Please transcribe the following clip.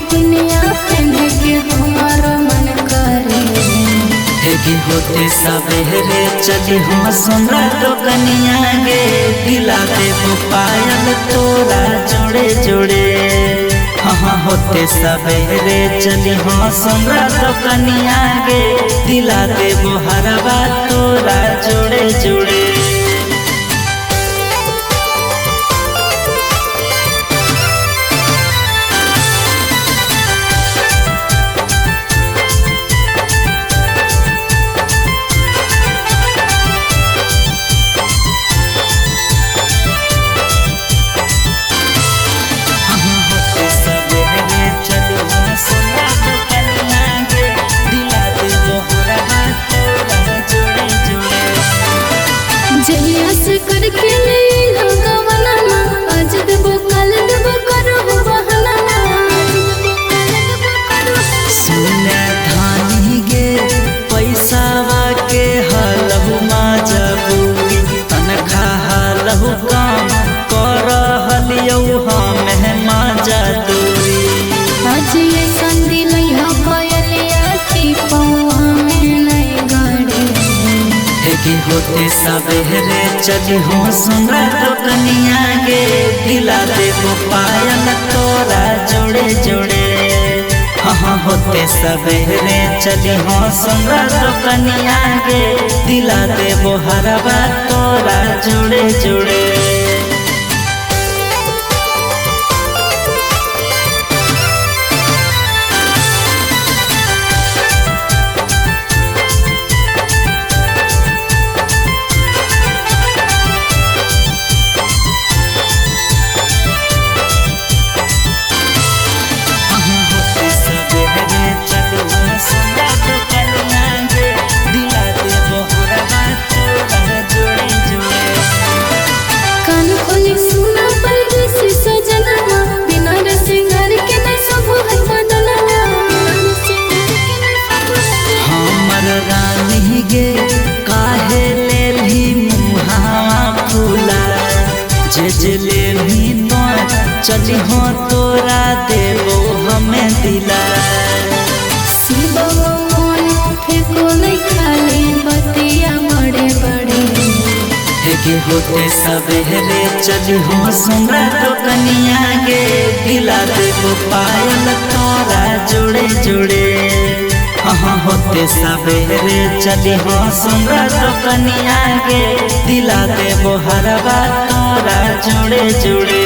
गोतिनिया पहने के हमार मन करे। हेगी होते सवेरे चली हो सुंदरा दुकनिया गे, दिला देबो पायल तोरा जोड़े जोड़े। हाँ होते सवेरे चली हो सुंदरा दुकनिया गे, दिला देबो हरवा तोरा जोड़े जोड़े। करके ले लगवना आज देबो कल देबो करबो बहाना। सुने धानी गे पैसावा के हलहु माजबू, तनखा हलहु काम कर हलियौ हम माजा दूरी। आज ये संदी लइहा पयलिया की पौआ में नहीं गड़े। हेगी होते सवेरे चली हो सुंदरा दुकनिया गे, दिला देबो पायल तोरा जोड़े जोड़े। हाँ होते सवेरे चली हो सुंदरा दुकनिया गे, दिला देबो हरवा तोरा जोड़े जोड़े। काहे लेलही मुहावा फूला, जे लेलही तो चली हो तोरा देबो हमें दिला। शिवो मन फेको नहीं खाली बतिया बड़े बड़े। हेगे होते सवेरे चली हो सुंदरा दुकनिया गे, दिला देबो पायल तोरा जोड़े जोड़े। हाँ होते सवेरे चली हो सुंदरा दुकनिया गे, दिला देबो हरवा तोरा जोड़े जोड़े।